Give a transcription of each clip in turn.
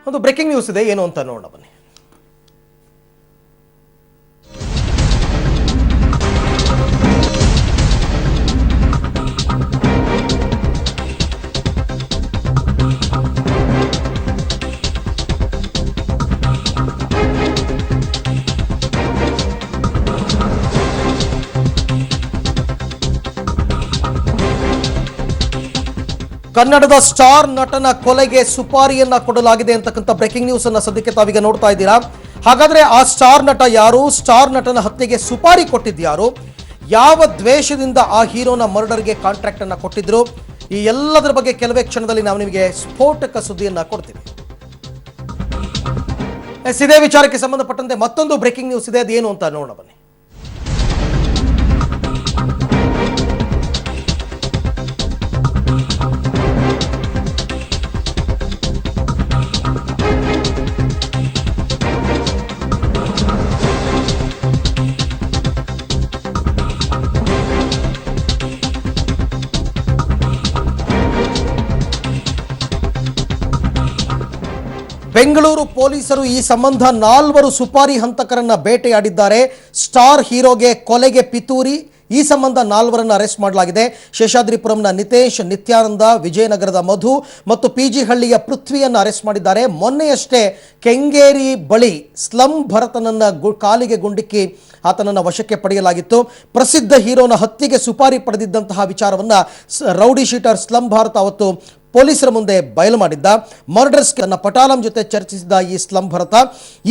ಒಂದು breaking news ಇದೆ, ಏನು ಅಂತ ನೋಡೋಣ ಬನ್ನಿ. ಕನ್ನಡದ ಸ್ಟಾರ್ ನಟನ ಕೊಲೆಗೆ ಸುಪಾರಿಯನ್ನ ಕೊಡಲಾಗಿದೆ ಅಂತಕ್ಕಂಥ ಬ್ರೇಕಿಂಗ್ ನ್ಯೂಸ್ ಅನ್ನ ಸದ್ಯಕ್ಕೆ ತಾವೀಗ ನೋಡ್ತಾ ಇದ್ದೀರಾ. ಹಾಗಾದ್ರೆ ಆ ಸ್ಟಾರ್ ನಟ ಯಾರು? ಸ್ಟಾರ್ ನಟನ ಹತ್ಯೆಗೆ ಸುಪಾರಿ ಕೊಟ್ಟಿದ್ಯಾರು? ಯಾವ ದ್ವೇಷದಿಂದ ಆ ಹೀರೋನ ಮರ್ಡರ್ಗೆ ಕಾಂಟ್ರಾಕ್ಟ್ ಅನ್ನ ಕೊಟ್ಟಿದ್ರು? ಈ ಎಲ್ಲದರ ಬಗ್ಗೆ ಕೆಲವೇ ಕ್ಷಣದಲ್ಲಿ ನಾವು ನಿಮಗೆ ಸ್ಫೋಟಕ ಸುದ್ದಿಯನ್ನ ಕೊಡ್ತೀವಿ. ಇದೇ ವಿಚಾರಕ್ಕೆ ಸಂಬಂಧಪಟ್ಟಂತೆ ಮತ್ತೊಂದು ಬ್ರೇಕಿಂಗ್ ನ್ಯೂಸ್ ಇದೆ, ಅದೇನು ಅಂತ ನೋಡೋಣ ಬನ್ನಿ. ಬೆಂಗಳೂರು ಪೊಲೀಸರು ಈ ಸಂಬಂಧ 4 ಸುಪಾರಿ ಹಂತಕರನ್ನ ಬೇಟೆಯಾಡಿದ್ದಾರೆ. ಸ್ಟಾರ್ ಹೀರೋಗೆ ಕೊಲೆಗೆ ಪಿತೂರಿ, ಈ ಸಂಬಂಧ 4ರನ್ನ ಅರೆಸ್ಟ್ ಮಾಡಲಾಗಿದೆ. ಶೇಷಾದ್ರಿಪುರಂನ ನಿತೇಶ್, ನಿತ್ಯಾನಂದ, ವಿಜಯನಗರದ ಮಧು ಮತ್ತು ಪಿಜಿ ಹಳ್ಳಿಯ ಪೃಥ್ವಿಯನ್ನು ಅರೆಸ್ಟ್ ಮಾಡಿದ್ದಾರೆ. ಮೊನ್ನೆಯಷ್ಟೇ ಕೆಂಗೇರಿ ಬಳಿ ಸ್ಲಂ ಭರತನನ್ನ ಕಾಲಿಗೆ ಗುಂಡಿಕ್ಕಿ ಆತನನ್ನು ವಶಕ್ಕೆ ಪಡೆಯಲಾಗಿತ್ತು. ಪ್ರಸಿದ್ಧ ಹೀರೋನ ಹತ್ಯೆಗೆ ಸುಪಾರಿ ಪಡೆದಿದ್ದಂತಹ ವಿಚಾರವನ್ನ ರೌಡಿ ಶೀಟರ್ ಸ್ಲಂ ಭಾರತ ಅವತ್ತು ಪೊಲೀಸರ ಮುಂದೆ ಬಯಲು ಮಾಡಿದ್ದ. ಮರ್ಡರ್ಸ್ ತನ್ನ ಪಟಾಲಂ ಜೊತೆ ಚರ್ಚಿಸಿದ ಈ ಸ್ಲಂ ಭರತ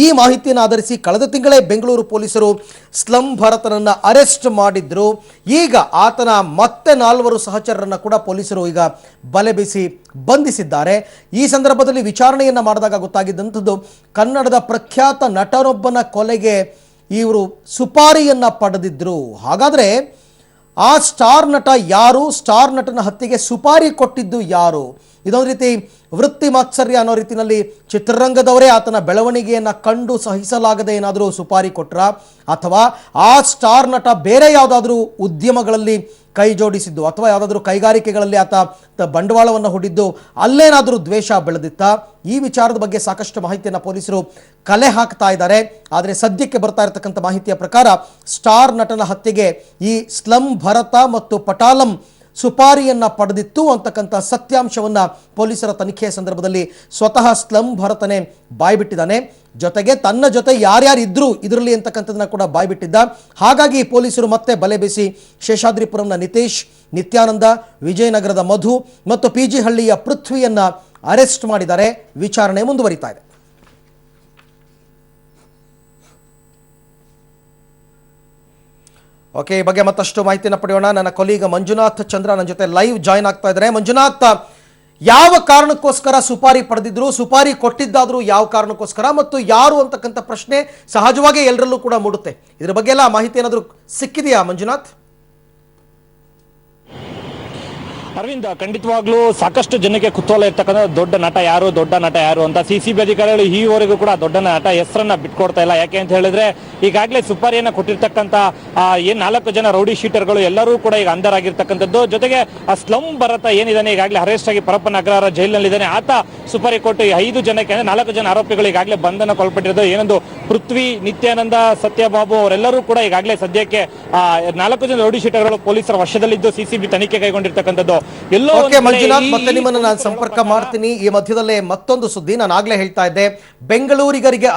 ಈ ಮಾಹಿತಿಯನ್ನು ಆಧರಿಸಿ ಕಳೆದ ತಿಂಗಳೇ ಬೆಂಗಳೂರು ಪೊಲೀಸರು ಸ್ಲಂ ಭರತನನ್ನ ಅರೆಸ್ಟ್ ಮಾಡಿದ್ರು. ಈಗ ಆತನ ಮತ್ತೆ 4 ಸಹಚರರನ್ನ ಕೂಡ ಪೊಲೀಸರು ಈಗ ಬಲೆ ಬೀಸಿ ಬಂಧಿಸಿದ್ದಾರೆ. ಈ ಸಂದರ್ಭದಲ್ಲಿ ವಿಚಾರಣೆಯನ್ನ ಮಾಡಿದಾಗ ಗೊತ್ತಾಗಿದ್ದಂಥದ್ದು, ಕನ್ನಡದ ಪ್ರಖ್ಯಾತ ನಟನೊಬ್ಬನ ಕೊಲೆಗೆ ಇವರು ಸುಪಾರಿಯನ್ನ ಪಡೆದಿದ್ರು. ಹಾಗಾದ್ರೆ ಆ ಸ್ಟಾರ್ ನಟ ಯಾರು? ಸ್ಟಾರ್ ನಟನ ಹತ್ಯೆಗೆ ಸುಪಾರಿ ಕೊಟ್ಟಿದ್ದು ಯಾರು? ಇದೊಂದು ರೀತಿ ವೃತ್ತಿ ಮಾತ್ಸರ್ಯ ಅನ್ನೋ ರೀತಿಯಲ್ಲಿ ಚಿತ್ರರಂಗದವರೇ ಆತನ ಬೆಳವಣಿಗೆಯನ್ನು ಕಂಡು ಸಹಿಸಲಾಗದೆ ಏನಾದರೂ ಸುಪಾರಿ ಕೊಟ್ರ, ಅಥವಾ ಆ ಸ್ಟಾರ್ ನಟ ಬೇರೆ ಯಾವುದಾದ್ರೂ ಉದ್ಯಮಗಳಲ್ಲಿ ಕೈ ಜೋಡಿಸಿದ್ದು ಅಥವಾ ಯಾವುದಾದ್ರೂ ಕೈಗಾರಿಕೆಗಳಲ್ಲಿ ಆತ ಬಂಡವಾಳವನ್ನು ಹೂಡಿದ್ದು ಅಲ್ಲೇನಾದರೂ ದ್ವೇಷ ಬೆಳೆದಿತ್ತ? ಈ ವಿಚಾರದ ಬಗ್ಗೆ ಸಾಕಷ್ಟು ಮಾಹಿತಿಯನ್ನು ಪೊಲೀಸರು ಕಲೆ ಹಾಕ್ತಾ ಇದ್ದಾರೆ. ಆದರೆ ಸದ್ಯಕ್ಕೆ ಬರ್ತಾ ಇರತಕ್ಕಂಥ ಮಾಹಿತಿಯ ಪ್ರಕಾರ ಸ್ಟಾರ್ ನಟನ ಹತ್ಯೆಗೆ ಈ ಸ್ಲಂ ಭರತ ಮತ್ತು ಪಟಾಲಂ ಸುಪಾರಿಯನ್ನ ಪಡೆದಿತ್ತು ಅಂತಕ್ಕಂಥ ಸತ್ಯಾಂಶವನ್ನ ಪೊಲೀಸರ ತನಿಖೆಯ ಸಂದರ್ಭದಲ್ಲಿ ಸ್ವತಃ ಸ್ಲಂ ಭರತನೇ ಬಾಯ್ಬಿಟ್ಟಿದ್ದಾನೆ. ಜೊತೆಗೆ ತನ್ನ ಜೊತೆ ಯಾರ್ಯಾರು ಇದ್ರು ಇದರಲ್ಲಿ ಅಂತಕ್ಕಂಥದ್ದನ್ನ ಕೂಡ ಬಾಯ್ಬಿಟ್ಟಿದ್ದ. ಹಾಗಾಗಿ ಪೊಲೀಸರು ಮತ್ತೆ ಬಲೆ ಬೀಸಿ ಶೇಷಾದ್ರಿಪುರಂನ ನಿತೇಶ್, ನಿತ್ಯಾನಂದ, ವಿಜಯನಗರದ ಮಧು ಮತ್ತು ಪಿಜಿ ಹಳ್ಳಿಯ ಪೃಥ್ವಿಯನ್ನ ಅರೆಸ್ಟ್ ಮಾಡಿದ್ದಾರೆ. ವಿಚಾರಣೆ ಮುಂದುವರಿತಾ ಇದೆ. ಓಕೆ, ಈ ಬಗ್ಗೆ ಮತ್ತಷ್ಟು ಮಾಹಿತಿಯನ್ನು ಪಡೆಯೋಣ. ನನ್ನ ಕೊಲೀಗ ಮಂಜುನಾಥ್ ಚಂದ್ರ ನನ್ನ ಜೊತೆ ಲೈವ್ ಜಾಯ್ನ್ ಆಗ್ತಾ ಇದ್ದಾರೆ. ಮಂಜುನಾಥ್, ಯಾವ ಕಾರಣಕ್ಕೋಸ್ಕರ ಸುಪಾರಿ ಪಡೆದಿದ್ರು? ಸುಪಾರಿ ಕೊಟ್ಟಿದ್ದಾದ್ರೂ ಯಾವ ಕಾರಣಕ್ಕೋಸ್ಕರ ಮತ್ತು ಯಾರು ಅಂತಕ್ಕಂಥ ಪ್ರಶ್ನೆ ಸಹಜವಾಗಿ ಎಲ್ಲರಲ್ಲೂ ಕೂಡ ಮೂಡುತ್ತೆ. ಇದ್ರ ಬಗ್ಗೆ ಎಲ್ಲ ಮಾಹಿತಿ ಏನಾದರೂ ಸಿಕ್ಕಿದೆಯಾ ಮಂಜುನಾಥ್? ಅರವಿಂದ್, ಖಂಡಿತವಾಗ್ಲೂ ಸಾಕಷ್ಟು ಜನಕ್ಕೆ ಕುತೂಹಲ ಇರ್ತಕ್ಕಂಥ ದೊಡ್ಡ ನಟ ಯಾರು ಅಂತ ಸಿಸಿಬಿ ಅಧಿಕಾರಿಗಳು ಈವರೆಗೂ ಕೂಡ ದೊಡ್ಡ ನಟ ಹೆಸರನ್ನ ಬಿಟ್ಕೊಡ್ತಾ ಇಲ್ಲ. ಯಾಕೆ ಅಂತ ಹೇಳಿದ್ರೆ ಈಗಾಗಲೇ ಸುಪಾರಿಯನ್ನ ಕೊಟ್ಟಿರ್ತಕ್ಕಂಥ 4 ಜನ ರೌಡಿ ಶೀಟರ್ಗಳು ಎಲ್ಲರೂ ಕೂಡ ಈಗ ಅಂಧರಾಗಿರ್ತಕ್ಕಂಥದ್ದು. ಜೊತೆಗೆ ಆ ಸ್ಲಂ ಭರತ ಏನಿದ್ದಾನೆ ಈಗಾಗಲೇ ಅರೆಸ್ಟ್ ಆಗಿ ಪರಪ್ಪನ ಅಗ್ರಹಾರ ಜೈಲಿನಲ್ಲಿದ್ದಾನೆ. ಆತ ಸುಪಾರಿ ಕೊಟ್ಟು 5 ಜನಕ್ಕೆ 4 ಜನ ಆರೋಪಿಗಳು ಈಗಾಗಲೇ ಬಂಧನಕ್ಕೊಳಪಟ್ಟಿರೋದು. ಏನೊಂದು ಪೃಥ್ವಿ, ನಿತ್ಯಾನಂದ, ಸತ್ಯಬಾಬು ಅವರೆಲ್ಲರೂ ಕೂಡ ಈಗಾಗಲೇ ಸದ್ಯಕ್ಕೆ 4 ಜನ ರೌಡಿ ಶೀಟರ್ಗಳು ಪೊಲೀಸರ ವಶದಲ್ಲಿದ್ದು ಸಿಸಿಬಿ ತನಿಖೆ ಕೈಗೊಂಡಿರ್ತಕ್ಕಂಥದ್ದು. ಮಂಜುನಾಥ್, ಮತ್ತೆ ನಿಮ್ಮನ್ನು ನಾನು ಸಂಪರ್ಕ ಮಾಡ್ತೀನಿ. ಈ ಮಧ್ಯದಲ್ಲೇ ಮತ್ತೊಂದು ಸುದ್ದಿ, ನಾನು ಆಗ್ಲೇ ಹೇಳ್ತಾ ಇದ್ದೆ, ಬೆಂಗಳೂರಿಗರಿಗೆ